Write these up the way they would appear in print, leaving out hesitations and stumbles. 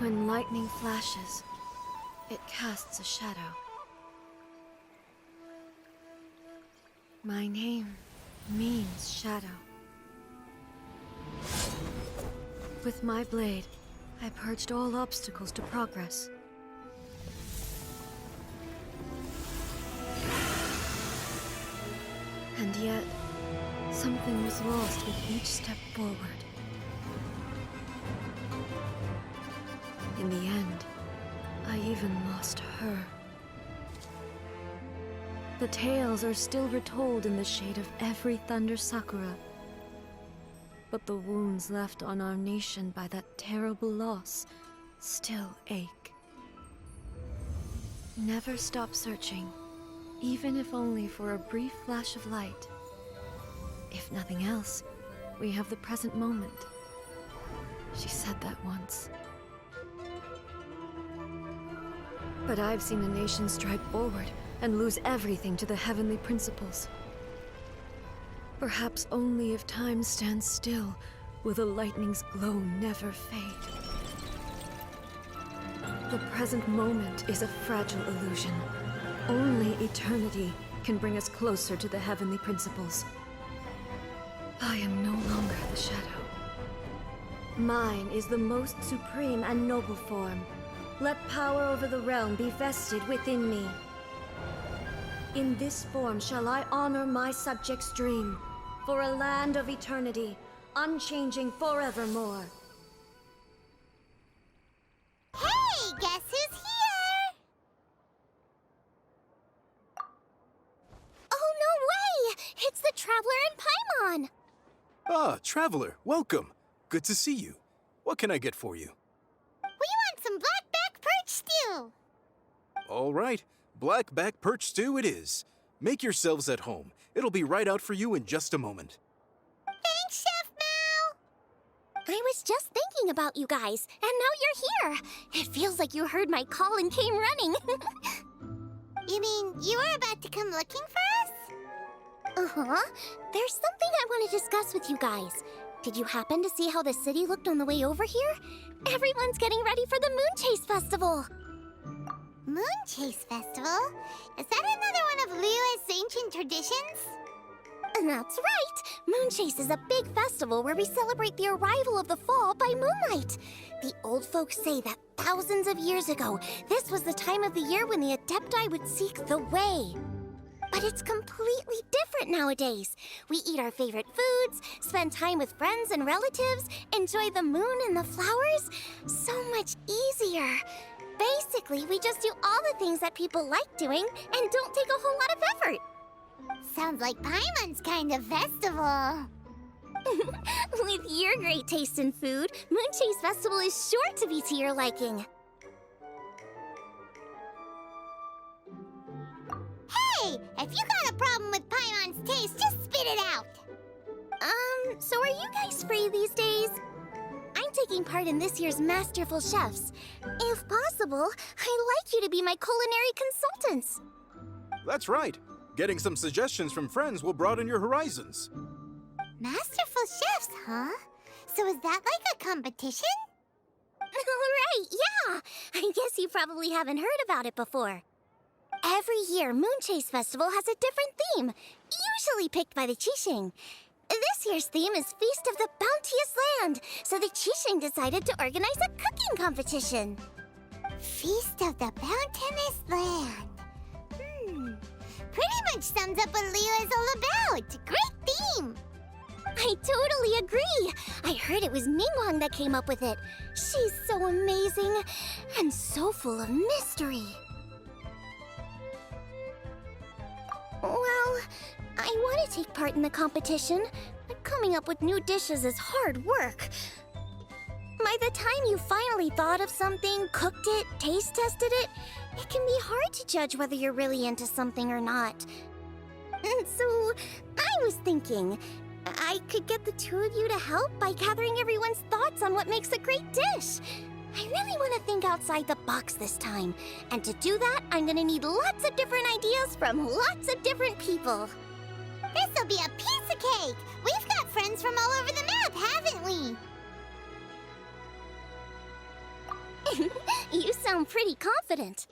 When lightning flashes, it casts a shadow. My name means shadow. With my blade, I purged all obstacles to progress. And yet, something was lost with each step forward. In the end, I even lost her. The tales are still retold in the shade of every Thunder Sakura. But the wounds left on our nation by that terrible loss still ache. Never stop searching, even if only for a brief flash of light. If nothing else, we have the present moment. She said that once. But I've seen a nation stride forward and lose everything to the heavenly principles. Perhaps only if time stands still will the lightning's glow never fade. The present moment is a fragile illusion. Only eternity can bring us closer to the heavenly principles. I am no longer the shadow. Mine is the most supreme and noble form. Let power over the realm be vested within me. In this form shall I honor my subjects' dream, for a land of eternity, unchanging forevermore. Hey, guess who's here? Oh, no way! It's the Traveler and Paimon! Ah, Traveler, welcome. Good to see you. What can I get for you? We want some blackback perch stew! All right, blackback perch stew it is. Make yourselves at home. It'll be right out for you in just a moment. Thanks, Chef Mao! I was just thinking about you guys, and now you're here! It feels like you heard my call and came running. You mean you were about to come looking for us? Uh-huh. There's something I want to discuss with you guys. Did you happen to see how the city looked on the way over here? Everyone's getting ready for the Moon Chase Festival. Moon Chase Festival? Is that another one of Liyue's ancient traditions? That's right! Moon Chase is a big festival where we celebrate the arrival of the fall by moonlight. The old folks say that thousands of years ago, this was the time of the year when the Adepti would seek the way. But it's completely different nowadays. We eat our favorite foods, spend time with friends and relatives, enjoy the moon and the flowers. So much easier. Basically, we just do all the things that people like doing and don't take a whole lot of effort. Sounds like Paimon's kind of festival. With your great taste in food, Moon Chase Festival is sure to be to your liking. Hey, if you got a problem with Paimon's taste, just spit it out. So are you guys free these days? I'm taking part in this year's Masterful Chefs. If possible, I'd like you to be my culinary consultants. That's right. Getting some suggestions from friends will broaden your horizons. Masterful Chefs, huh? So is that like a competition? Right, yeah. I guess you probably haven't heard about it before. Every year, Moon Chase Festival has a different theme, usually picked by the Qixing. This year's theme is Feast of the Bounteous Land, so the Qixing decided to organize a cooking competition. Feast of the Bounteous Land. Pretty much sums up what Liyue is all about. Great theme! I totally agree. I heard it was Ningguang that came up with it. She's so amazing and so full of mystery. Well, I want to take part in the competition, but coming up with new dishes is hard work. By the time you finally thought of something, cooked it, taste tested it, it can be hard to judge whether you're really into something or not. And so, I was thinking, I could get the two of you to help by gathering everyone's thoughts on what makes a great dish. I really want to think outside the box this time. And to do that, I'm gonna need lots of different ideas from lots of different people. This'll be a piece of cake! We've got friends from all over the map, haven't we? You sound pretty confident.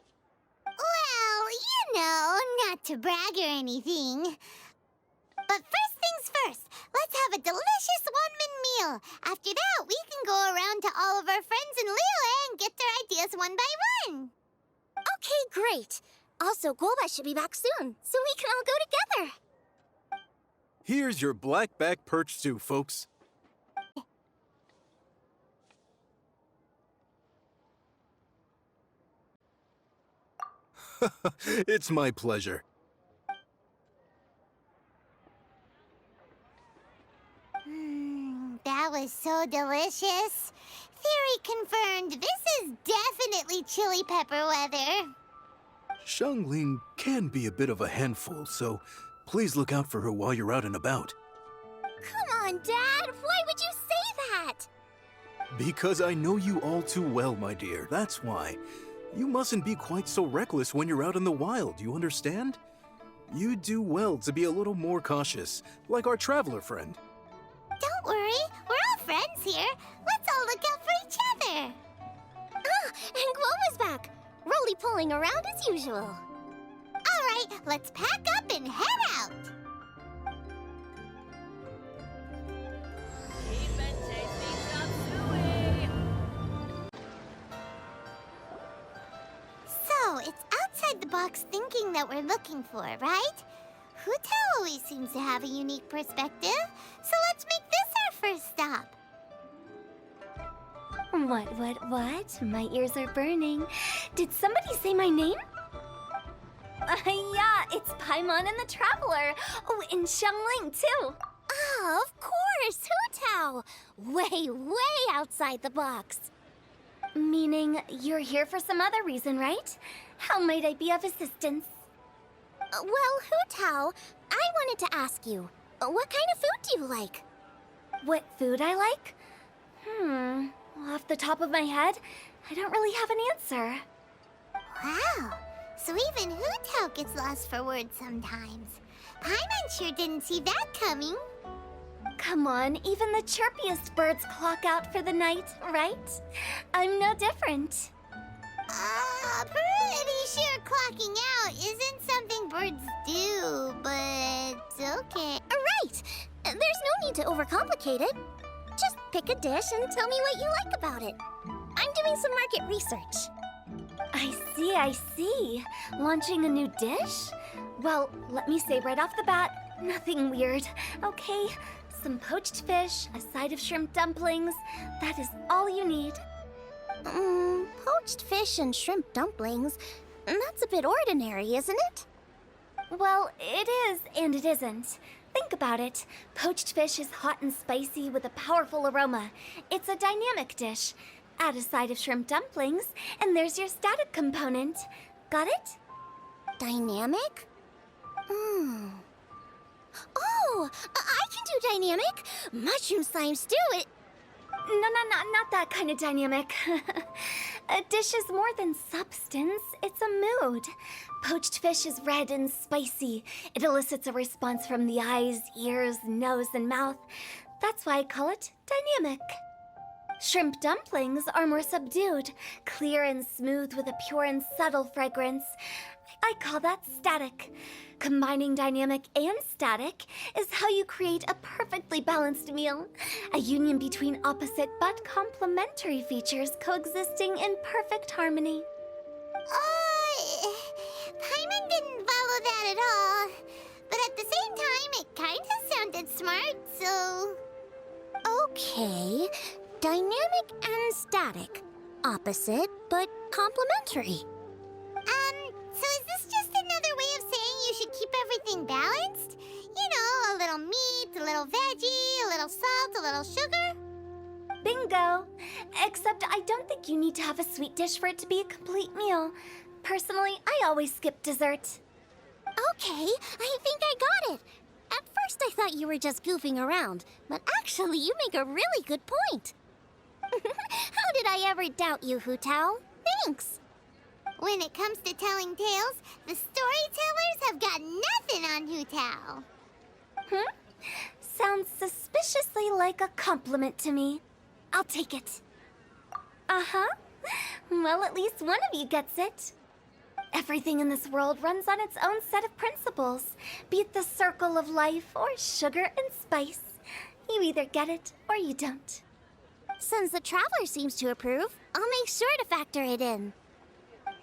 Well, you know, not to brag or anything. But first things first, let's have a delicious one-man meal. After that, we can go around to all of our friends in Liyue and get their ideas one by one. Okay, great. Also, Golba should be back soon, so we can all go together. Here's your blackback perch stew, folks. It's my pleasure. That was so delicious. Theory confirmed, this is definitely chili pepper weather. Xiangling can be a bit of a handful, so please look out for her while you're out and about. Come on, Dad. Why would you say that? Because I know you all too well, my dear. That's why. You mustn't be quite so reckless when you're out in the wild, you understand? You do well to be a little more cautious, like our traveler friend. Don't worry. We're all friends here. Let's all look out for each other. Ah, and Guoma's back. Roly-poling around as usual. All right, let's pack up and head out. So, it's outside the box thinking that we're looking for, right? Hutao always seems to have a unique perspective, so let's make this our first stop. What? My ears are burning. Did somebody say my name? Yeah, it's Paimon and the Traveler. Oh, and Xiangling, too. Oh, of course, Hutao! Way outside the box. Meaning you're here for some other reason, right? How might I be of assistance? Well, Hutao, I wanted to ask you, what kind of food do you like? What food I like? Off the top of my head, I don't really have an answer. Wow, so even Hutao gets lost for words sometimes. Paimon sure didn't see that coming. Come on, even the chirpiest birds clock out for the night, right? I'm no different. Pretty sure clocking out isn't something birds do, but okay. Right! There's no need to overcomplicate it. Just pick a dish and tell me what you like about it. I'm doing some market research. I see. Launching a new dish? Well, let me say right off the bat, nothing weird, okay? Some poached fish, a side of shrimp dumplings. That is all you need. Poached fish and shrimp dumplings. That's a bit ordinary, isn't it? Well, it is and it isn't. Think about it. Poached fish is hot and spicy with a powerful aroma. It's a dynamic dish. Add a side of shrimp dumplings, and there's your static component. Got it? Dynamic? Oh, I can do dynamic. Mushroom slime stew it. No, not that kind of dynamic. A dish is more than substance, it's a mood. Poached fish is red and spicy. It elicits a response from the eyes, ears, nose, and mouth. That's why I call it dynamic. Shrimp dumplings are more subdued, clear and smooth with a pure and subtle fragrance. I call that static. Combining dynamic and static is how you create a perfectly balanced meal. A union between opposite but complementary features coexisting in perfect harmony. Paimon didn't follow that at all. But at the same time, it kind of sounded smart, so... Okay, dynamic and static. Opposite, but complementary. So is this just another way of saying you should keep everything balanced? You know, a little meat, a little veggie, a little salt, a little sugar? Bingo! Except I don't think you need to have a sweet dish for it to be a complete meal. Personally, I always skip dessert. Okay, I think I got it. At first I thought you were just goofing around, but actually you make a really good point. How did I ever doubt you, Hutao? Thanks. When it comes to telling tales, the storytellers have got nothing on Hutao. Sounds suspiciously like a compliment to me. I'll take it. Uh-huh. Well, at least one of you gets it. Everything in this world runs on its own set of principles, be it the circle of life or sugar and spice. You either get it or you don't. Since the Traveler seems to approve, I'll make sure to factor it in.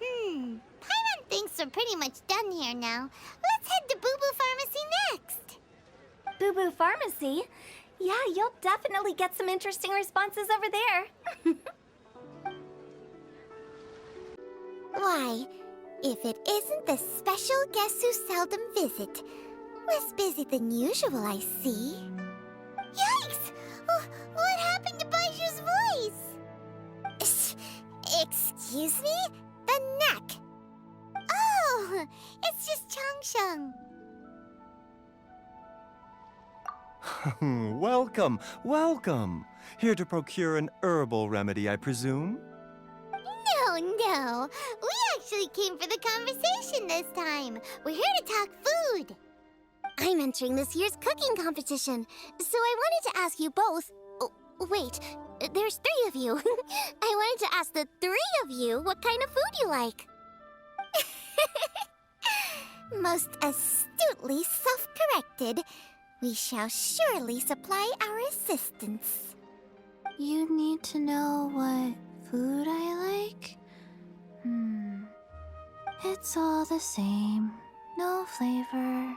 Paimon thinks we're pretty much done here now. Let's head to Boo Boo Pharmacy next. Boo Boo Pharmacy? Yeah, you'll definitely get some interesting responses over there. Why, if it isn't the special guests who seldom visit. Less busy than usual, I see. Yikes! What happened to Baishu's voice? Excuse me? The neck. Oh, it's just Changsheng. Welcome, welcome. Here to procure an herbal remedy, I presume? No. We actually came for the conversation this time. We're here to talk food. I'm entering this year's cooking competition, so I wanted to ask you both. Oh, wait, there's 3 of you. I wanted to ask the 3 of you what kind of food you like. Most astutely self-corrected. We shall surely supply our assistance. You need to know what food I like? It's all the same. No flavor.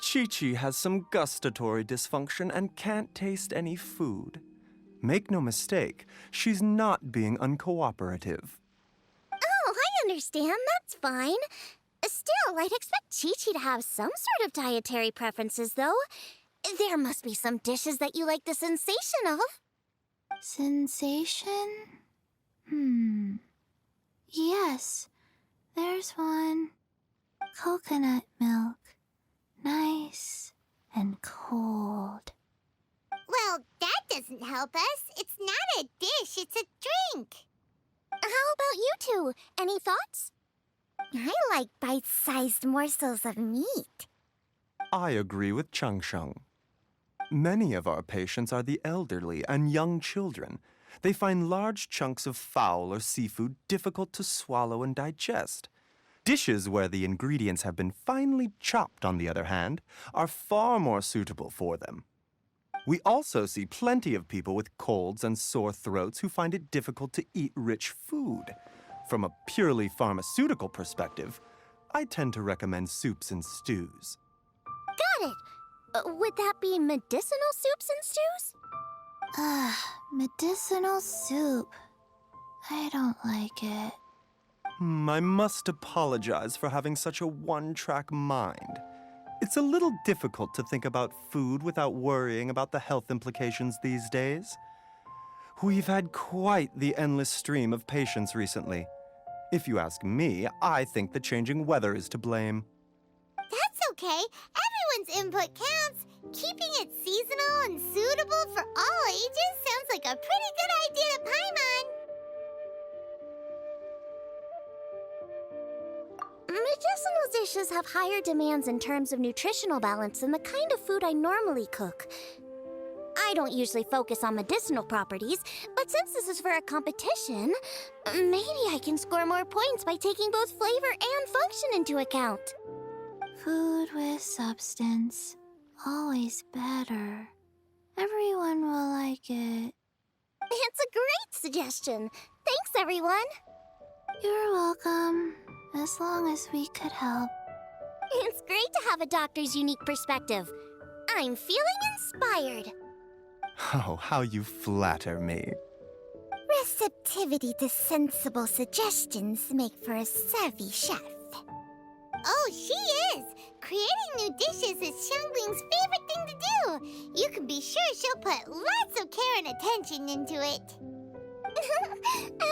Chi-Chi has some gustatory dysfunction and can't taste any food. Make no mistake, she's not being uncooperative. Oh, I understand. That's fine. Still, I'd expect Chi-Chi to have some sort of dietary preferences, though. There must be some dishes that you like the sensation of. Sensation? Yes, there's one. Coconut milk. Nice and cold. Well, that doesn't help us. It's not a dish, it's a drink. How about you two? Any thoughts? I like bite-sized morsels of meat. I agree with Changsheng. Many of our patients are the elderly and young children. They find large chunks of fowl or seafood difficult to swallow and digest. Dishes where the ingredients have been finely chopped, on the other hand, are far more suitable for them. We also see plenty of people with colds and sore throats who find it difficult to eat rich food. From a purely pharmaceutical perspective, I tend to recommend soups and stews. Got it. Would that be medicinal soups and stews? Medicinal soup. I don't like it. I must apologize for having such a one-track mind. It's a little difficult to think about food without worrying about the health implications these days. We've had quite the endless stream of patients recently. If you ask me, I think the changing weather is to blame. That's okay. Everyone's input counts. Keeping it seasonal and suitable for all ages sounds like a pretty good idea to Paimon. Medicinal dishes have higher demands in terms of nutritional balance than the kind of food I normally cook. I don't usually focus on medicinal properties, but since this is for a competition, maybe I can score more points by taking both flavor and function into account. Food with substance. Always better. Everyone will like it. It's a great suggestion. Thanks, everyone. You're welcome. As long as we could help. It's great to have a doctor's unique perspective. I'm feeling inspired. Oh, how you flatter me. Receptivity to sensible suggestions make for a savvy chef. Oh, she is! Creating new dishes is Xiangling's favorite thing to do. You can be sure she'll put lots of care and attention into it.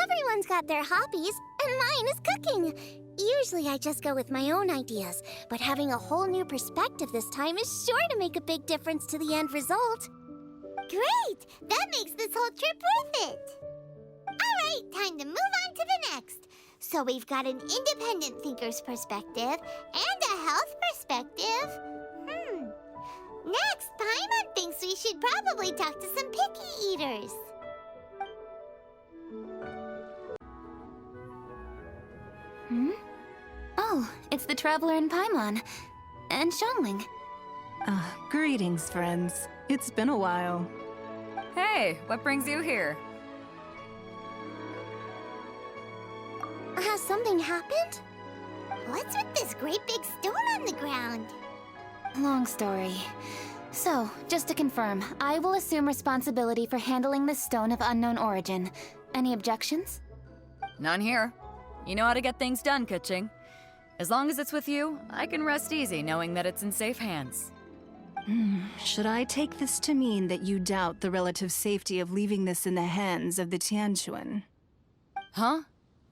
Everyone's got their hobbies, and mine is cooking. Usually I just go with my own ideas, but having a whole new perspective this time is sure to make a big difference to the end result. Great! That makes this whole trip worth it! Alright, time to move on to the next. So we've got an independent thinker's perspective and a health perspective. Next, Paimon thinks we should probably talk to some picky eaters. Oh, it's the Traveler in Paimon. And Xiangling. Greetings, friends. It's been a while. Hey, what brings you here? Has something happened? What's with this great big stone on the ground? Long story. So, just to confirm, I will assume responsibility for handling this stone of unknown origin. Any objections? None here. You know how to get things done, Kuching. As long as it's with you, I can rest easy knowing that it's in safe hands. Should I take this to mean that you doubt the relative safety of leaving this in the hands of the Tianquan? Huh?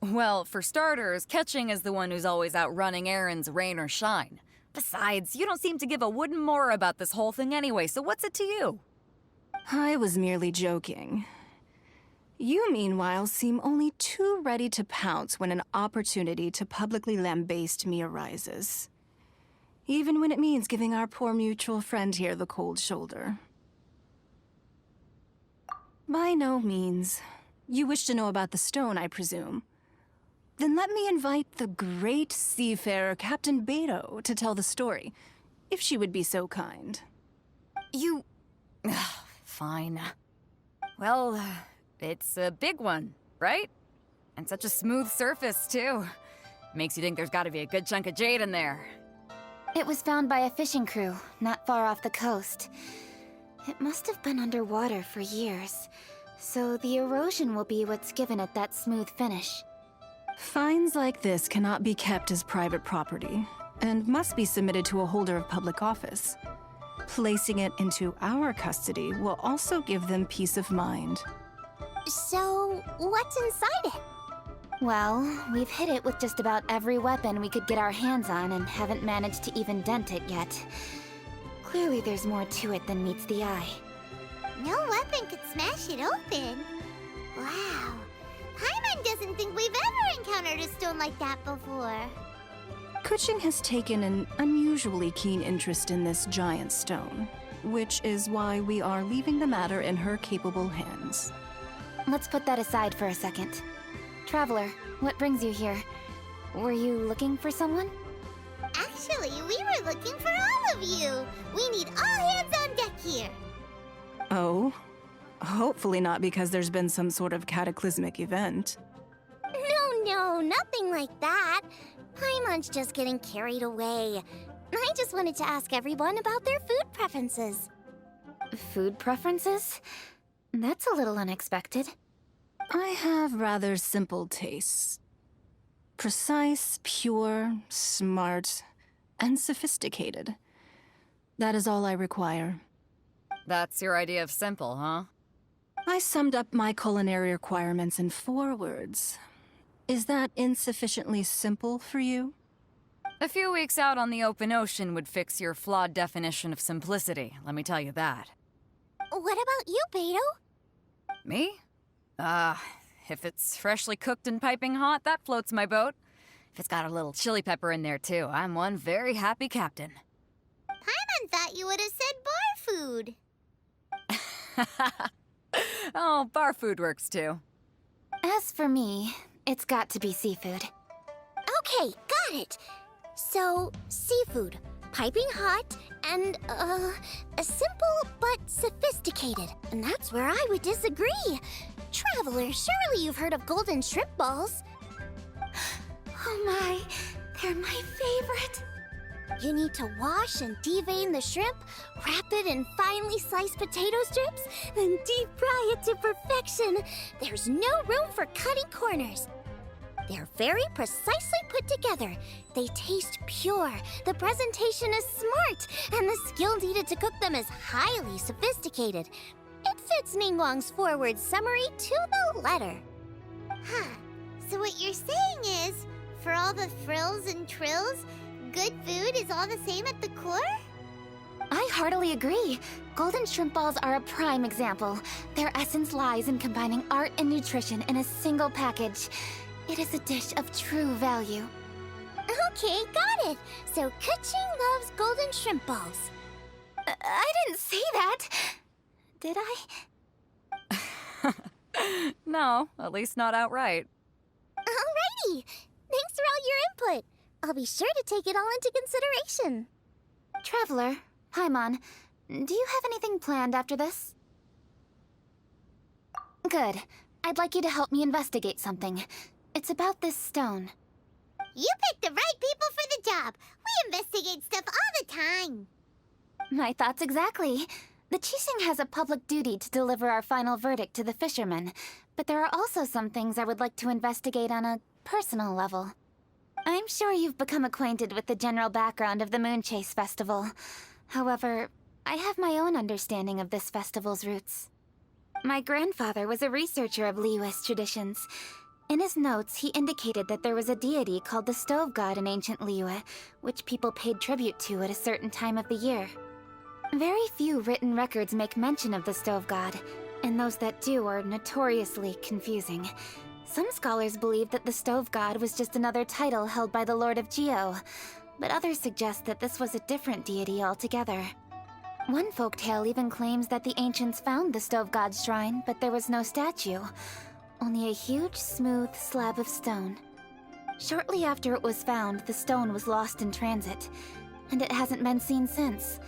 Well, for starters, Kuching is the one who's always out running errands, rain or shine. Besides, you don't seem to give a wooden more about this whole thing anyway, so what's it to you? I was merely joking. You, meanwhile, seem only too ready to pounce when an opportunity to publicly lambaste me arises. Even when it means giving our poor mutual friend here the cold shoulder. By no means. You wish to know about the stone, I presume. Then let me invite the great seafarer Captain Beto to tell the story, if she would be so kind. You... Fine. Well, it's a big one, right? And such a smooth surface, too. Makes you think there's gotta be a good chunk of jade in there. It was found by a fishing crew, not far off the coast. It must have been underwater for years, so the erosion will be what's given it that smooth finish. Finds like this cannot be kept as private property, and must be submitted to a holder of public office. Placing it into our custody will also give them peace of mind. So, what's inside it? Well, we've hit it with just about every weapon we could get our hands on and haven't managed to even dent it yet. Clearly there's more to it than meets the eye. No weapon could smash it open. Wow. Paimon doesn't think we've ever encountered a stone like that before. Kuching has taken an unusually keen interest in this giant stone, which is why we are leaving the matter in her capable hands. Let's put that aside for a second. Traveler, what brings you here? Were you looking for someone? Actually, we were looking for all of you. We need all hands on deck here. Oh? Hopefully not because there's been some sort of cataclysmic event. No, nothing like that. Paimon's just getting carried away. I just wanted to ask everyone about their food preferences. Food preferences? That's a little unexpected. I have rather simple tastes. Precise, pure, smart, and sophisticated. That is all I require. That's your idea of simple, huh? I summed up my culinary requirements in 4 words. Is that insufficiently simple for you? A few weeks out on the open ocean would fix your flawed definition of simplicity, let me tell you that. What about you, Beto? Me? If it's freshly cooked and piping hot, that floats my boat. If it's got a little chili pepper in there, too, I'm one very happy captain. Paimon thought you would have said bar food. Oh, bar food works, too. As for me, it's got to be seafood. Okay, got it. So, seafood, piping hot, and, simple but sophisticated. And that's where I would disagree. Traveler, surely you've heard of golden shrimp balls. Oh my, they're my favorite. You need to wash and devein the shrimp, wrap it in finely sliced potato strips, then deep fry it to perfection. There's no room for cutting corners. They're very precisely put together. They taste pure, the presentation is smart, and the skill needed to cook them is highly sophisticated. It fits Ningguang's forward summary to the letter. Huh. So what you're saying is, for all the frills and trills, good food is all the same at the core? I heartily agree. Golden shrimp balls are a prime example. Their essence lies in combining art and nutrition in a single package. It is a dish of true value. Okay, got it. So Kuching loves golden shrimp balls. I didn't say that. Did I? No, at least not outright. Alrighty. Thanks for all your input. I'll be sure to take it all into consideration. Traveler, Paimon, do you have anything planned after this? Good. I'd like you to help me investigate something. It's about this stone. You picked the right people for the job. We investigate stuff all the time. My thoughts exactly. The Qixing has a public duty to deliver our final verdict to the fishermen, but there are also some things I would like to investigate on a personal level. I'm sure you've become acquainted with the general background of the Moon Chase Festival. However, I have my own understanding of this festival's roots. My grandfather was a researcher of Liyue's traditions. In his notes, he indicated that there was a deity called the Stove God in ancient Liyue, which people paid tribute to at a certain time of the year. Very few written records make mention of the Stove God, and those that do are notoriously confusing. Some scholars believe that the Stove God was just another title held by the Lord of Geo, but others suggest that this was a different deity altogether. One folktale even claims that the ancients found the Stove God's shrine, but there was no statue, only a huge, smooth slab of stone. Shortly after it was found, the stone was lost in transit, and it hasn't been seen since.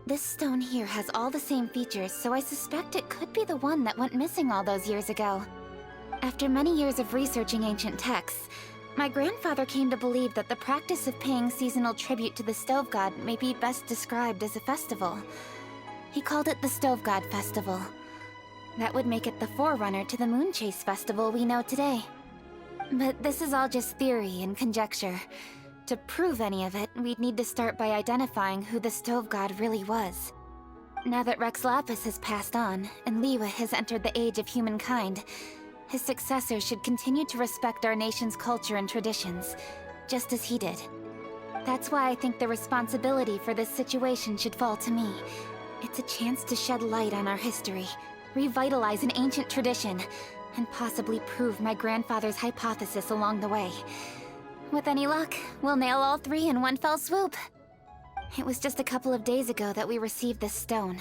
This stone here has all the same features, so I suspect it could be the one that went missing all those years ago. After many years of researching ancient texts, my grandfather came to believe that the practice of paying seasonal tribute to the Stove God may be best described as a festival. He called it the Stove God Festival. That would make it the forerunner to the Moon Chase Festival we know today. But this is all just theory and conjecture. To prove any of it, we'd need to start by identifying who the Stove God really was. Now that Rex Lapis has passed on, and Liyue has entered the age of humankind, his successors should continue to respect our nation's culture and traditions, just as he did. That's why I think the responsibility for this situation should fall to me. It's a chance to shed light on our history, revitalize an ancient tradition, and possibly prove my grandfather's hypothesis along the way. With any luck, we'll nail all three in one fell swoop. It was just a couple of days ago that we received this stone.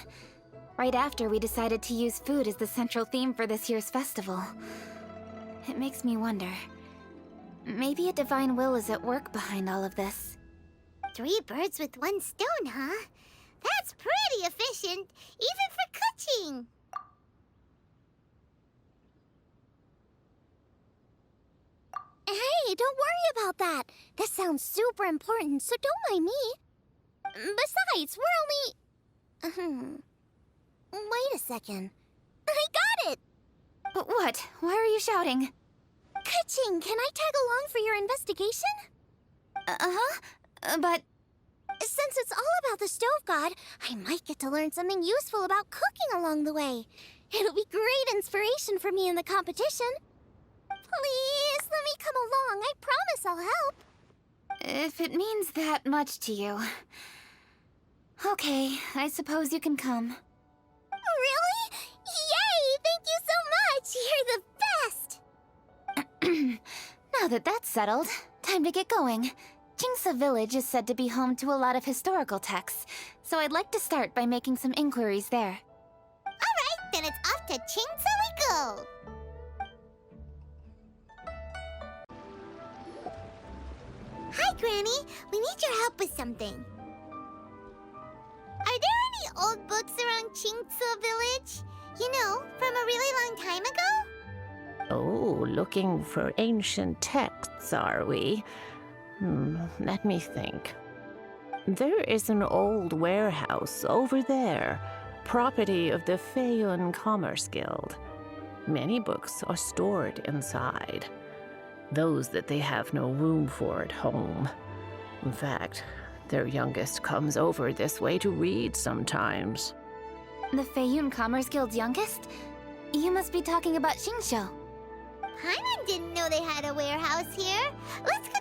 Right after we decided to use food as the central theme for this year's festival. It makes me wonder. Maybe a divine will is at work behind all of this. 3 birds with 1 stone, huh? That's pretty efficient, even for cooking. Hey, don't worry about that. This sounds super important, so don't mind me. Besides, we're only... Wait a second. I got it! What? Why are you shouting? Ka-ching, can I tag along for your investigation? But... Since it's all about the Stove God, I might get to learn something useful about cooking along the way. It'll be great inspiration for me in the competition. Please, let me come along. I promise I'll help. If it means that much to you... Okay, I suppose you can come. Really? Yay! Thank you so much! You're the best! Now that that's settled, time to get going. Jingsa Village is said to be home to a lot of historical texts, so I'd like to start by making some inquiries there. Alright, then it's off to Jingsa we go! Hi, Granny. We need your help with something. Are there any old books around Jingsa Village? You know, from a really long time ago? Oh, looking for ancient texts, are we? Let me think. There is an old warehouse over there, property of the Feiyun Commerce Guild. Many books are stored inside. Those that they have no room for at home. In fact, their youngest comes over this way to read sometimes. The Feiyun Commerce Guild's youngest? You must be talking about Xingqiu. Paimon didn't know they had a warehouse here. Let's go